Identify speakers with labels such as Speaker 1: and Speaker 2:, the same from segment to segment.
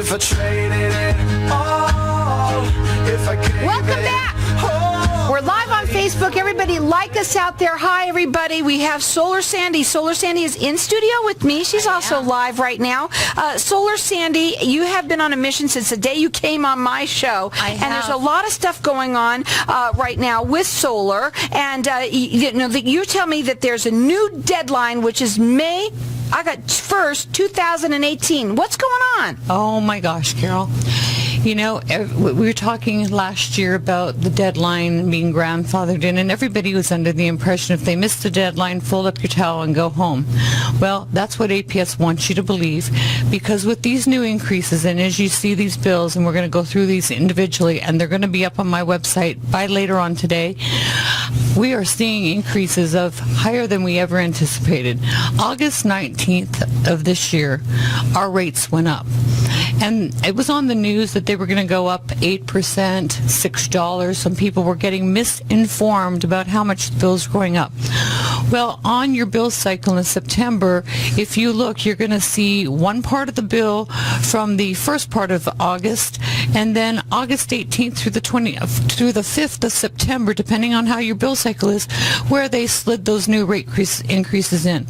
Speaker 1: if I traded it all, if I gave
Speaker 2: Welcome
Speaker 1: it
Speaker 2: back.
Speaker 1: all.
Speaker 2: We're live on Facebook. Everybody like us out there. Hi, everybody. We have Solar Sandy. Solar Sandy is in studio with me. She's also live right now. Solar Sandy, you have been on a mission since the day you came on my show. And there's a lot of stuff going on right now with solar. And you tell me that there's a new deadline, which is May 1st, 2018. What's going on?
Speaker 3: Oh my gosh, Carol. You know, we were talking last year about the deadline being grandfathered in, and everybody was under the impression if they missed the deadline, fold up your towel and go home. Well, that's what APS wants you to believe, because with these new increases, and as you see these bills, and we're going to go through these individually, and they're going to be up on my website by later on today, we are seeing increases of higher than we ever anticipated. August 19th of this year, our rates went up. And it was on the news that they were going to go up 8%, $6. Some people were getting misinformed about how much the bills were going up. Well, on your bill cycle in September, if you look, you're going to see one part of the bill from the first part of August, and then August 18th through the 5th of September, depending on how your bill cycle is, where they slid those new rate increases in.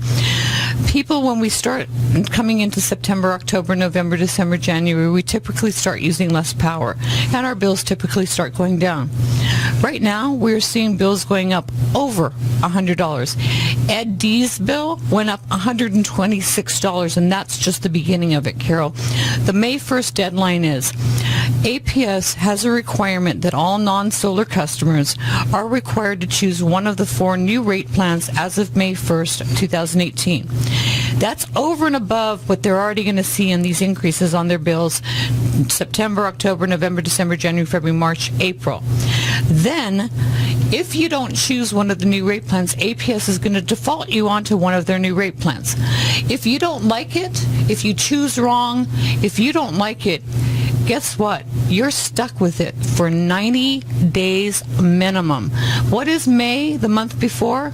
Speaker 3: People, when we start coming into September, October, November, December, January, we typically start using less power, and our bills typically start going down. Right now, we're seeing bills going up over $100. Ed D's bill went up $126, and that's just the beginning of it, Carol. The May 1st deadline is APS has a requirement that all non-solar customers are required to choose one of the 4 new rate plans as of May 1st, 2018. That's over and above what they're already going to see in these increases on their bills September, October, November, December, January, February, March, April. Then, if you don't choose one of the new rate plans, APS is going to default you onto one of their new rate plans. If you don't like it, if you choose wrong, if you don't like it, guess what? You're stuck with it for 90 days minimum. What is May, the month before?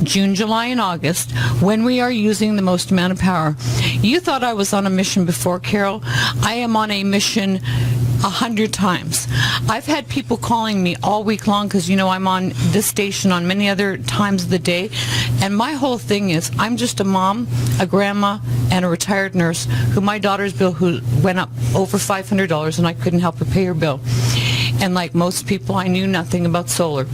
Speaker 3: June, July, and August, when we are using the most amount of power. You thought I was on a mission before, Carol. I am on a mission 100 times. I've had people calling me all week long because, you know, I'm on this station on many other times of the day, and my whole thing is I'm just a mom, a grandma, and a retired nurse who my daughter's bill who went up over $500, and I couldn't help her pay her bill. And like most people, I knew nothing about solar.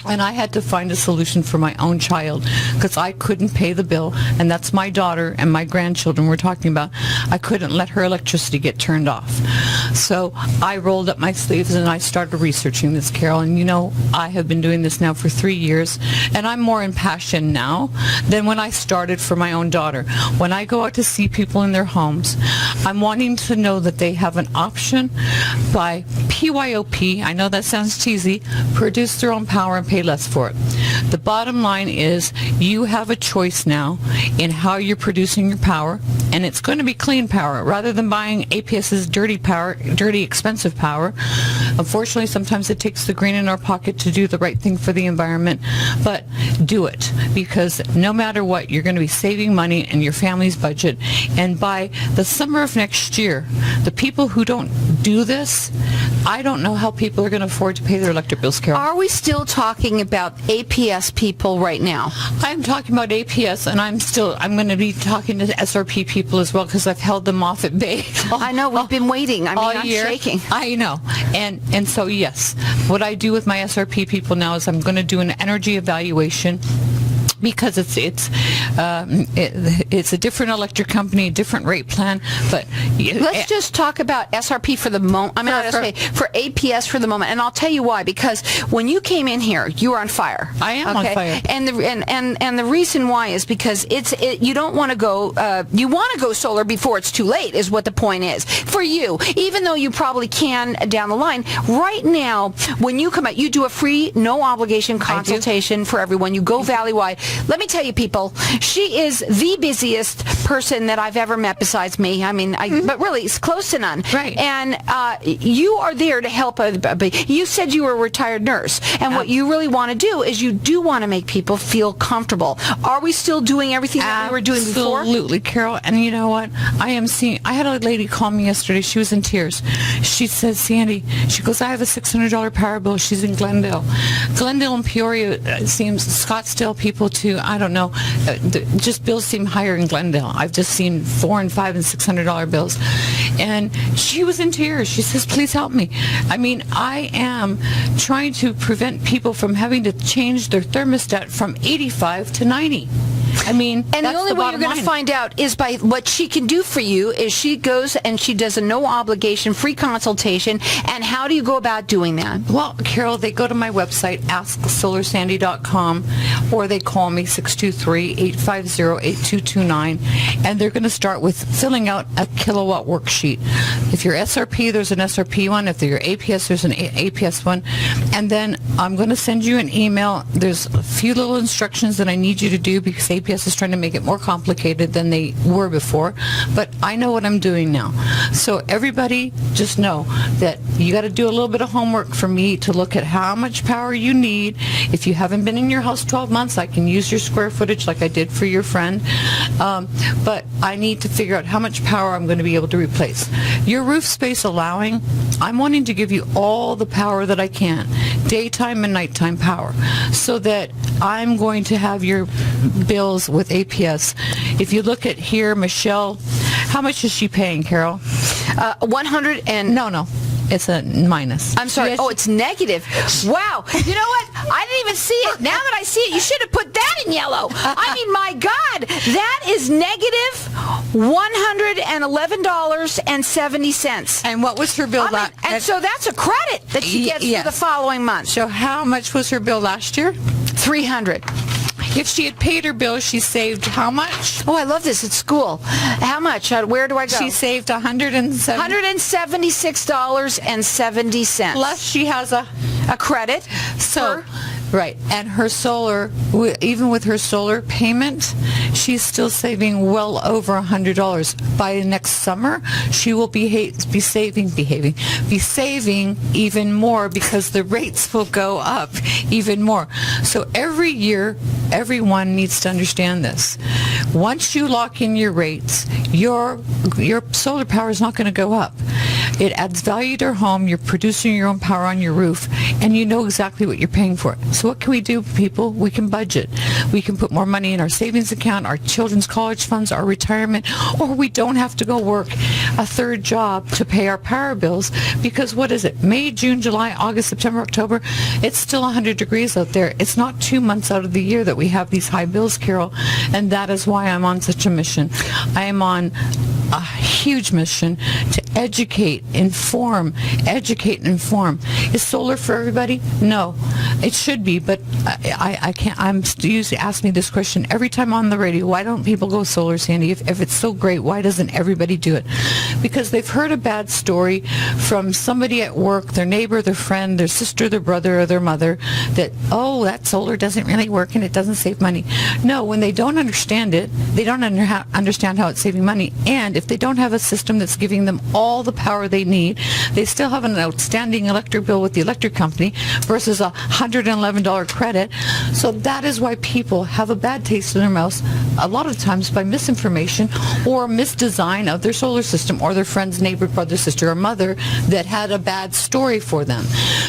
Speaker 3: And I had to find a solution for my own child because I couldn't pay the bill, and that's my daughter and my grandchildren we're talking about. I couldn't let her electricity get turned off. So I rolled up my sleeves and I started researching this, Carol. And you know, I have been doing this now for 3 years, and I'm more impassioned now than when I started for my own daughter. When I go out to see people in their homes, I'm wanting to know that they have an option by PYOP. I know that sounds cheesy. Produce their own power and pay less for it. The bottom line is you have a choice now in how you're producing your power, and it's going to be clean power rather than buying APS's dirty power, dirty expensive power. Unfortunately, sometimes it takes the green in our pocket to do the right thing for the environment, but do it, because no matter what, you're going to be saving money in your family's budget. And by the summer of next year, the people who don't do this, I don't know how people are going to afford to pay their electric bills, Carol.
Speaker 2: Are we still talking about APS people right now?
Speaker 3: I'm talking about APS, and I'm going to be talking to SRP people as well, because I've held them off at bay.
Speaker 2: I know, we've been waiting. I mean,
Speaker 3: all
Speaker 2: I'm
Speaker 3: year.
Speaker 2: shaking.
Speaker 3: I know. And so, yes, what I do with my SRP people now is I'm going to do an energy evaluation, because it's a different electric company, different rate plan. But
Speaker 2: let's just talk about SRP for the moment. I mean, for APS for the moment, and I'll tell you why. Because when you came in here, you were on fire.
Speaker 3: I am on fire,
Speaker 2: and the reason why is because you don't want to go. You want to go solar before it's too late, is what the point is for you. Even though you probably can down the line. Right now, when you come out, you do a free, no obligation consultation for everyone. You go valley-wide. let me tell you, people, she is the busiest person that I've ever met besides me. I mean, but really, it's close to none.
Speaker 3: Right.
Speaker 2: And you are there to help. You said you were a retired nurse, and what you really want to do is you do want to make people feel comfortable. Are we still doing everything that we were doing before?
Speaker 3: Absolutely, Carol. And you know what? I had a lady call me yesterday. She was in tears. She said, Sandy, she goes, I have a $600 power bill. She's in Glendale. Glendale and Peoria, it seems, Scottsdale people too, I don't know. Just bills seem higher in Glendale. I've just seen $400 and $500 and $600 bills. And she was in tears. She says, please help me. I mean, I am trying to prevent people from having to change their thermostat from 85 to 90. I mean,
Speaker 2: and the only way you're going to find out is by what she can do for you is she goes and she does a no obligation free consultation. And how do you go about doing that?
Speaker 3: Well, Carol, they go to my website, AskSolarSandy.com, or they call me 623-850-8229, and they're going to start with filling out a kilowatt worksheet. If you're SRP, there's an SRP one. If you're APS, there's an APS one. And then I'm going to send you an email. There's a few little instructions that I need you to do because APS is trying to make it more complicated than they were before, but I know what I'm doing now. So everybody just know that you got to do a little bit of homework for me to look at how much power you need. If you haven't been in your house 12 months, I can use your square footage like I did for your friend, but I need to figure out how much power I'm going to be able to replace. Your roof space allowing, I'm wanting to give you all the power that I can, daytime and nighttime power, so that I'm going to have your bills with APS. If you look at here, Michelle, how much is she paying, Carol?
Speaker 2: 100 and...
Speaker 3: No. It's a minus.
Speaker 2: I'm sorry. Oh, it's negative. Wow. You know what? I didn't even see it. Now that I see it, you should have put that in yellow. I mean, my God, that is negative $111.70.
Speaker 3: And what was her bill last?
Speaker 2: And so that's a credit that she gets for the following month.
Speaker 3: So how much was her bill last year?
Speaker 2: $300.
Speaker 3: If she had paid her bill, she saved how much?
Speaker 2: Oh, I love this at school. How much? Where do I go?
Speaker 3: She saved
Speaker 2: $176.70.
Speaker 3: Plus she has a
Speaker 2: credit.
Speaker 3: So, right. And her solar, even with her solar payment, she's still saving well over $100. By next summer, she will be saving even more because the rates will go up even more. So every year, everyone needs to understand this. Once you lock in your rates, your solar power is not going to go up. It adds value to your home. You're producing your own power on your roof, and you know exactly what you're paying for. So what can we do, people? We can budget. We can put more money in our savings account, our children's college funds, our retirement, or we don't have to go work a third job to pay our power bills because what is it? May, June, July, August, September, October, it's still 100 degrees out there. It's not 2 months out of the year that we have these high bills, Carol, and that is why I'm on such a mission. I am on a huge mission to educate, inform. Is solar for everybody? No. It should be, but I can't. I'm usually ask me this question every time on the radio. Why don't people go solar, Sandy? If it's so great, why doesn't everybody do it? Because they've heard a bad story from somebody at work, their neighbor, their friend, their sister, their brother, or their mother, that, oh, that solar doesn't really work and it doesn't save money. No, when they don't understand it, they don't understand how it's saving money. And if they don't have a system that's giving them all the power they need, they still have an outstanding electric bill with the electric company versus a $111 credit. So that is why people have a bad taste in their mouths a lot of times by misinformation or misdesign of their solar system or their friend's neighbor, brother, sister, or mother that had a bad story for them.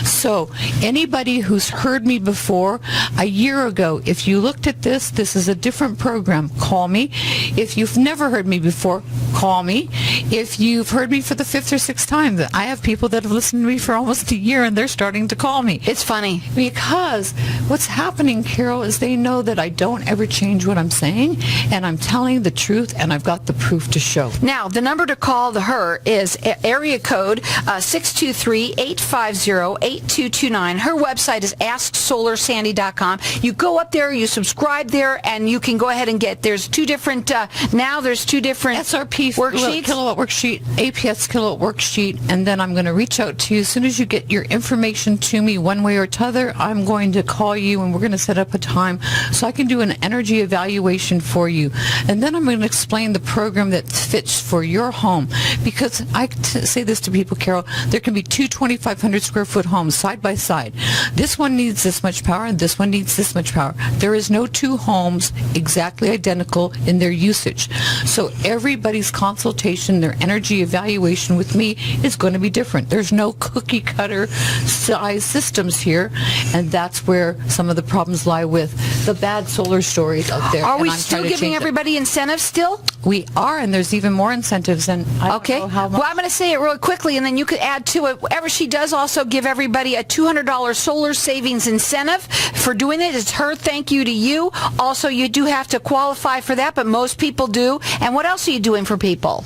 Speaker 3: So anybody who's heard me before a year ago, if you looked at this is a different program. Call me. If you've never heard me before, call me. If you've heard me for the 5th or 6th time, I have people that have listened to me for almost a year and they're starting to call me.
Speaker 2: It's funny.
Speaker 3: Because what's happening, Carol, is they know that I don't ever change what I'm saying and I'm telling the truth and I've got the proof to show.
Speaker 2: Now, the number to call her is area code 623-850-8229. Her website is AskSolarSandy.com. You go up there, you subscribe there, and you can go ahead and get, there's two different
Speaker 3: SRP
Speaker 2: Worksheets?
Speaker 3: Kilowatt worksheet, APS kilowatt worksheet, and then I'm going to reach out to you. As soon as you get your information to me one way or t'other, I'm going to call you and we're going to set up a time so I can do an energy evaluation for you. And then I'm going to explain the program that fits for your home. Because I say this to people, Carol, there can be two 2,500 square foot homes side by side. This one needs this much power and this one needs this much power. There is no two homes exactly identical in their usage. So everybody's consultation, their energy evaluation with me is going to be different. There's no cookie cutter size systems here, and that's where some of the problems lie with the bad solar stories out there.
Speaker 2: Are we
Speaker 3: And I'm
Speaker 2: still
Speaker 3: trying to
Speaker 2: giving
Speaker 3: change it.
Speaker 2: everybody incentives still?
Speaker 3: We are, and there's even more incentives. And I don't
Speaker 2: Okay.
Speaker 3: know how much.
Speaker 2: Well, I'm going to say it really quickly, and then you could add to it. Whatever she does also give everybody a $200 solar savings incentive for doing it. It's her thank you to you. Also, you do have to qualify for that, but most people do. And what else are you doing for people?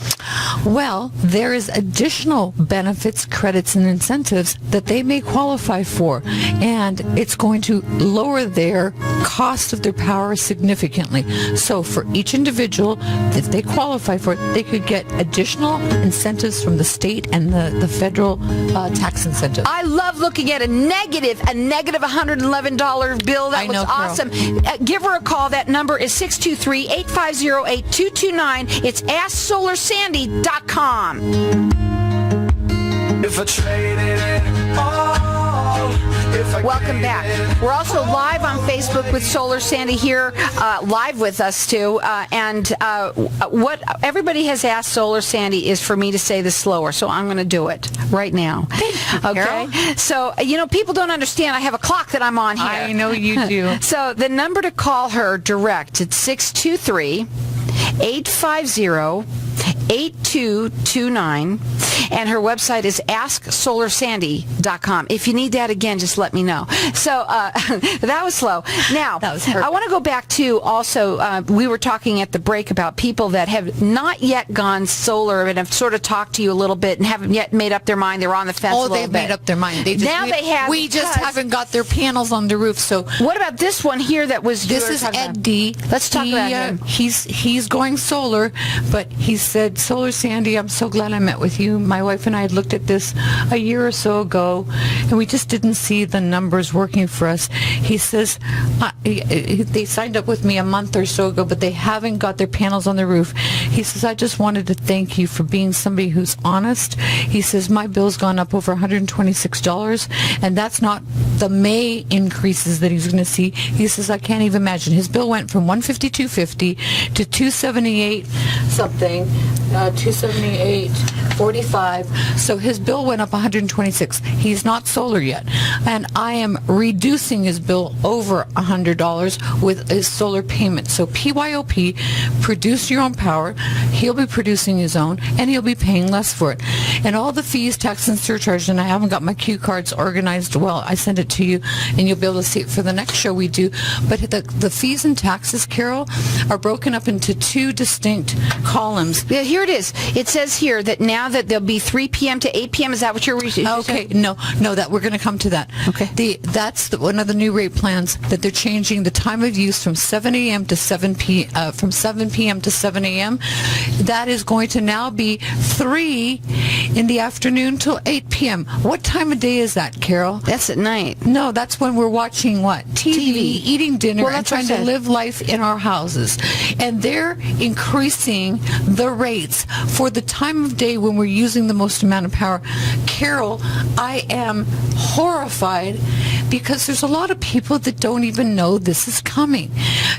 Speaker 3: Well, there is additional benefits, credits, and incentives that they may qualify for, and it's going to lower their cost of their power significantly. So for each individual, if they qualify for it, they could get additional incentives from the state and the federal tax incentives.
Speaker 2: I love looking at a negative $111 bill. That
Speaker 3: I
Speaker 2: was
Speaker 3: know, Carol.
Speaker 2: awesome. Give her a call. That number is 623-850-8229. It's AskSolarSandy.com.
Speaker 1: If I traded it all, if I
Speaker 2: Welcome
Speaker 1: gave
Speaker 2: back.
Speaker 1: it
Speaker 2: We're also live on Facebook with Solar Sandy here, live with us too. And what everybody has asked Solar Sandy is for me to say this slower, so I'm going to do it right now. Okay. So people don't understand. I have a clock that I'm on here.
Speaker 3: I know you do.
Speaker 2: So the number to call her direct, it's 623-850-8229, and her website is AskSolarSandy.com. If you need that again, just let me know. So that was slow. Now,
Speaker 3: That was perfect.
Speaker 2: I want to go back to also, we were talking at the break about people that have not yet gone solar and have sort of talked to you a little bit and haven't yet made up their mind. They're on the fence a
Speaker 3: Oh,
Speaker 2: little
Speaker 3: they've
Speaker 2: bit.
Speaker 3: made up their mind. They have. We just
Speaker 2: because-
Speaker 3: haven't got their panels on the roof. So
Speaker 2: What about this one here that was...
Speaker 3: this
Speaker 2: you were
Speaker 3: is
Speaker 2: talking
Speaker 3: Ed
Speaker 2: about?
Speaker 3: D.
Speaker 2: Let's talk about him.
Speaker 3: He's going solar, but he said, Solar Sandy, I'm so glad I met with you. My wife and I had looked at this a year or so ago, and we just didn't see the numbers working for us. He says, they signed up with me a month or so ago, but they haven't got their panels on the roof. He says, I just wanted to thank you for being somebody who's honest. He says, my bill's gone up over $126, and that's not the May increases that he's going to see. He says, I can't even imagine. His bill went from $152.50 to $278 something, $278.45. So his bill went up $126. He's not solar yet, and I am reducing his bill over $100 with his solar payment. So PYOP, produce your own power. He'll be producing his own, and he'll be paying less for it. And all the fees, tax, and surcharge, and I haven't got my cue cards organized well. I send it to you, and you'll be able to see it for the next show we do. But the fees and taxes, Carol, are broken up into two distinct columns.
Speaker 2: Yeah, here it is. It says here that now that there'll be 3 p.m. to 8 p.m. Is that what you're...
Speaker 3: Okay, no, that we're going to come to that.
Speaker 2: Okay.
Speaker 3: That's one of the new rate plans that they're changing the time of use from 7 a.m. to 7 p.m. From 7 p.m. to 7 a.m. That is going to now be 3 in the afternoon till 8 p.m. What time of day is that, Carol?
Speaker 2: That's at night.
Speaker 3: No, that's when we're watching what? TV, eating dinner,
Speaker 2: Well,
Speaker 3: and
Speaker 2: that's what
Speaker 3: trying
Speaker 2: I
Speaker 3: to
Speaker 2: said.
Speaker 3: live life in our houses. And they're increasing the rates for the time of day when we're using the most amount of power. Carol, I am horrified because there's a lot of people that don't even know this is coming.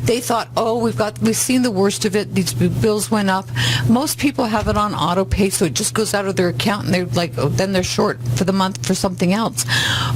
Speaker 3: They thought, oh, we've seen the worst of it. These bills went up. Most people have it on auto pay, so it just goes out of their account, and they're like, oh, then they're short for the month for something else.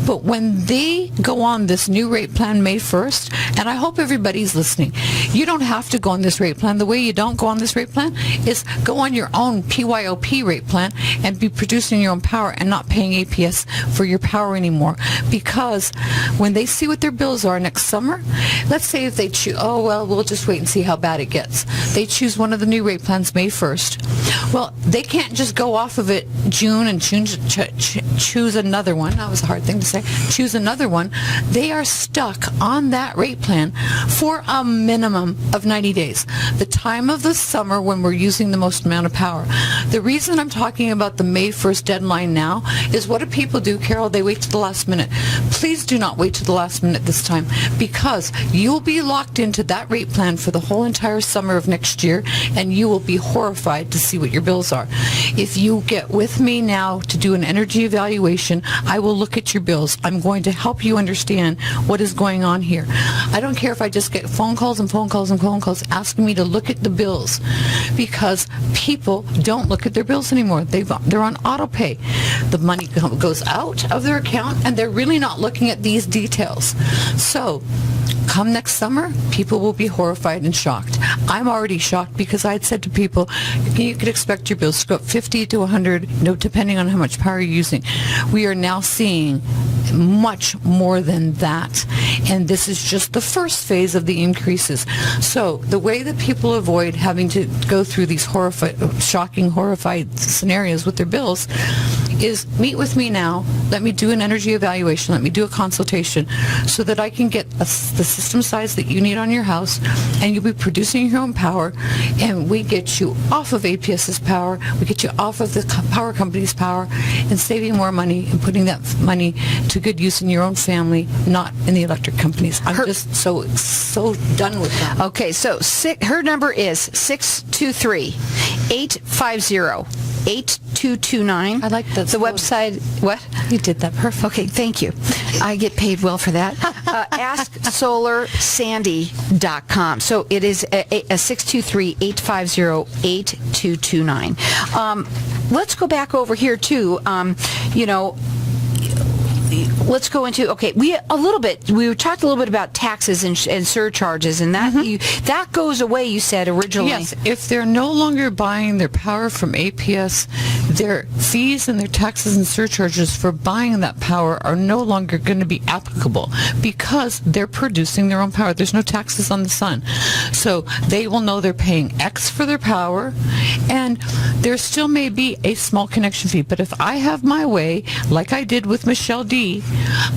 Speaker 3: But when they go on this new rate plan May 1st, and I hope everybody's listening, you don't have to go on this rate plan. The way you don't go on this rate plan is go on your own PYOP rate plan and be producing your own power and not paying APS for your power anymore. Because when they see what their bills are next summer, let's say if they choose, oh, well, we'll just wait and see how bad it gets. They choose one of the new rate plans May 1st. Well, they can't just go off of it June and choose another one. That was a hard thing to say, choose another one, they are stuck on that rate plan for a minimum of 90 days, the time of the summer when we're using the most amount of power. The reason I'm talking about the May 1st deadline now is what do people do, Carol? They wait to the last minute. Please do not wait to the last minute this time, because you'll be locked into that rate plan for the whole entire summer of next year, and you will be horrified to see what your bills are. If you get with me now to do an energy evaluation, I will look at your bills. I'm going to help you understand what is going on here. I don't care if I just get phone calls and phone calls and phone calls asking me to look at the bills, because people don't look at their bills anymore. They're on auto pay. The money goes out of their account, and they're really not looking at these details. So come next summer, people will be horrified and shocked. I'm already shocked because I had said to people, you could expect your bills to go up 50 to 100, depending on how much power you're using. We are now seeing much more than that. And this is just the first phase of the increases. So the way that people avoid having to go through these shocking, horrified scenarios with their bills is meet with me now. Let me do an energy evaluation. Let me do a consultation so that I can get the system size that you need on your house, and you'll be producing your own power, and we get you off of APS's power, we get you off of the power company's power, and saving more money and putting that money to good use in your own family, not in the electric companies. I'm just so done with that.
Speaker 2: Okay, so her number is 623-850-8229.
Speaker 3: I like that.
Speaker 2: The website, what?
Speaker 3: You did that perfect.
Speaker 2: Okay, thank you. I get paid well for that. AskSolarSandy.com. So it is a 623-850-8229. Let's go back over here too. Let's go into, we talked a little bit about taxes and surcharges, and that that goes away, you said originally.
Speaker 3: Yes, if they're no longer buying their power from APS, their fees and their taxes and surcharges for buying that power are no longer going to be applicable because they're producing their own power. There's no taxes on the sun. So they will know they're paying X for their power, and there still may be a small connection fee. But if I have my way, like I did with Michelle D.,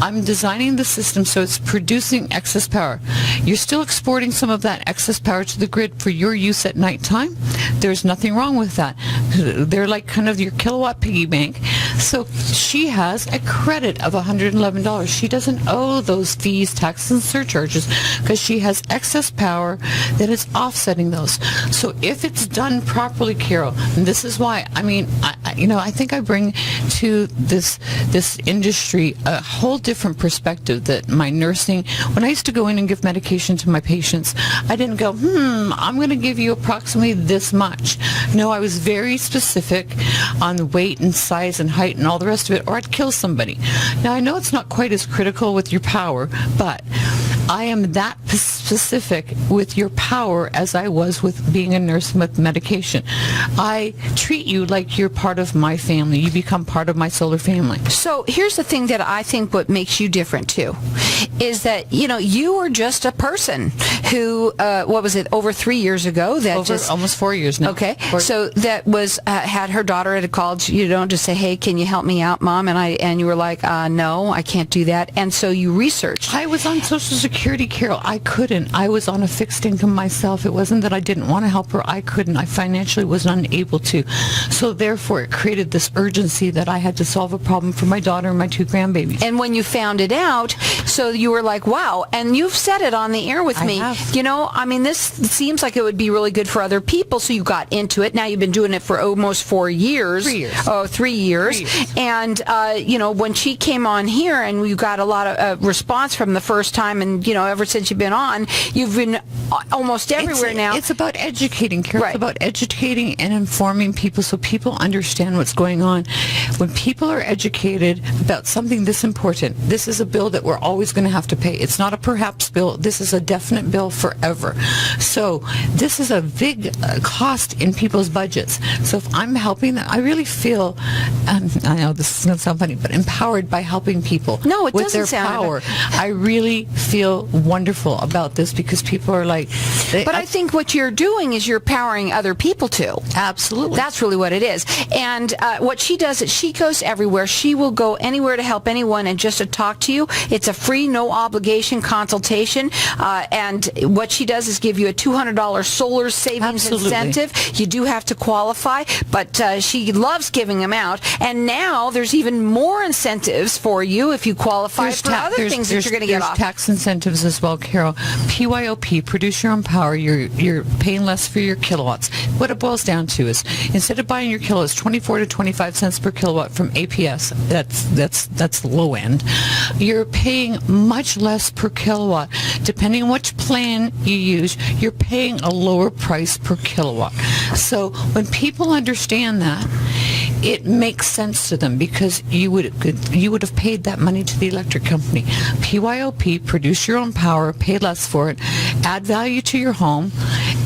Speaker 3: I'm designing the system so it's producing excess power. You're still exporting some of that excess power to the grid for your use at nighttime. There's nothing wrong with that. They're like kind of your kilowatt piggy bank. So she has a credit of $111. She doesn't owe those fees, taxes, and surcharges because she has excess power that is offsetting those. So if it's done properly, Carol, and this is why, I think I bring to this industry a whole different perspective that my nursing, when I used to go in and give medication to my patients, I didn't go, I'm going to give you approximately this much. No, I was very specific on the weight and size and height and all the rest of it, or I'd kill somebody. Now, I know it's not quite as critical with your power, but I am that specific with your power as I was with being a nurse with medication. I treat you like you're part of my family. You become part of my solar family.
Speaker 2: So here's the thing that I think what makes you different too, is that, you were just a person who, over 3 years ago?
Speaker 3: Almost 4 years now.
Speaker 2: Okay. So that was, had her daughter at a college, just say, hey, can you help me out, Mom? And you were like, no, I can't do that. And so you researched.
Speaker 3: I was on Social Security, Carol. I couldn't. I was on a fixed income myself. It wasn't that I didn't want to help her. I couldn't. I financially was unable to. So therefore, it created this urgency that I had to solve a problem for my daughter and my 2 grandbabies.
Speaker 2: And when you found it out, so you were like, wow. And you've said it on the air with me.
Speaker 3: Have.
Speaker 2: This seems like it would be really good for other people. So you got into it. Now you've been doing it for almost 4 years.
Speaker 3: 3 years.
Speaker 2: Oh, 3 years.
Speaker 3: 3 years.
Speaker 2: And, when she came on here and you got a lot of response from the first time, and, ever since you've been on, you've been almost everywhere now.
Speaker 3: It's about educating, Carol.
Speaker 2: Right.
Speaker 3: It's about educating and informing people so people understand what's going on. When people are educated about something this important, this is a bill that we're always going to have to pay. It's not a perhaps bill. This is a definite bill forever. So this is a big cost in people's budgets. So if I'm helping them, I really feel, I know this is going to sound funny, but empowered by helping people
Speaker 2: with
Speaker 3: their power. I really feel wonderful about this because people are like...
Speaker 2: But I think what you're doing is you're powering other people too.
Speaker 3: Absolutely.
Speaker 2: That's really what it is. And what she does is Chico's everywhere. She will go anywhere to help anyone and just to talk to you. It's a free, no obligation consultation. And what she does is give you a $200 solar savings incentive. You do have to qualify, but she loves giving them out. And now there's even more incentives for you if you qualify for other things that you're going to get off.
Speaker 3: There's tax incentives as well, Carol. PYOP, produce your own power. You're paying less for your kilowatts. What it boils down to is instead of buying your kilowatts 24 to 25 cents per kilowatt from APS, that's low end, you're paying much less per kilowatt. Depending on which plan you use, you're paying a lower price per kilowatt. So when people understand that, it makes sense to them because you would have paid that money to the electric company. PYOP, produce your own power, pay less for it, add value to your home,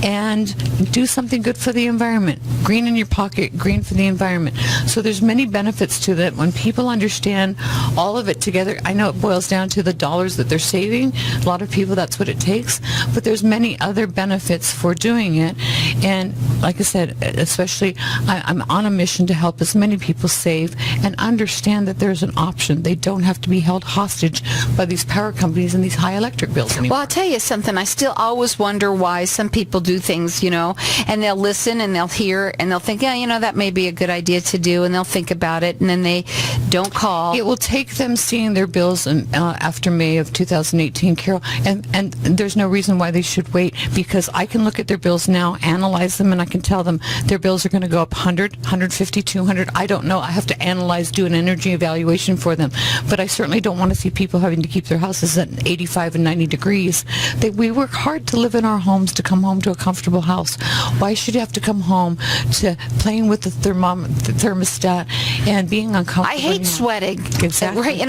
Speaker 3: and do something good for the environment. Green in your pocket, green for the environment. So there's many benefits to that. When people understand all of it together, I know it boils down to the dollars that they're saving. A lot of people, that's what it takes. But there's many other benefits for doing it. And like I said, especially I'm on a mission to help as many people save and understand that there's an option. They don't have to be held hostage by these power companies and these high electric bills anymore.
Speaker 2: Well, I'll tell you something. I still always wonder why some people do things, and they'll listen and they'll hear and they'll think, yeah, that may be a good idea to do, and they'll think about it, and then they don't call.
Speaker 3: It will take them seeing their bills after May of 2018, Carol, and there's no reason why they should wait, because I can look at their bills now, analyze them, and I can tell them their bills are going to go up 100, 150, 200. I don't know. I have to analyze, do an energy evaluation for them. But I certainly don't want to see people having to keep their houses at 85 and 90 degrees. We work hard to live in our homes, to come home to a comfortable house. Why should you have to come home to playing with the thermostat and being uncomfortable?
Speaker 2: I hate sweating.
Speaker 3: Exactly.
Speaker 2: Right.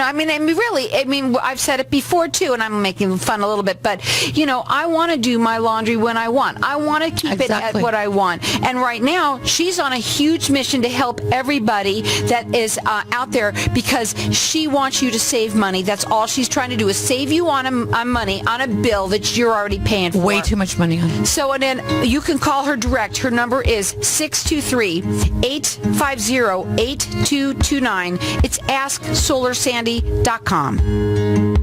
Speaker 2: I've said it before too, and I'm making fun a little bit, but I want to do my laundry when I want. I want to keep it at what I want. And right now, she's on a huge mission to help everybody that is out there, because she wants you to save money. That's all she's trying to do, is save you on money on a bill that you're already paying for.
Speaker 3: Way too much money on.
Speaker 2: So, and then you can call her direct. Her number is 623-850-8229. It's AskSolarSandy.com.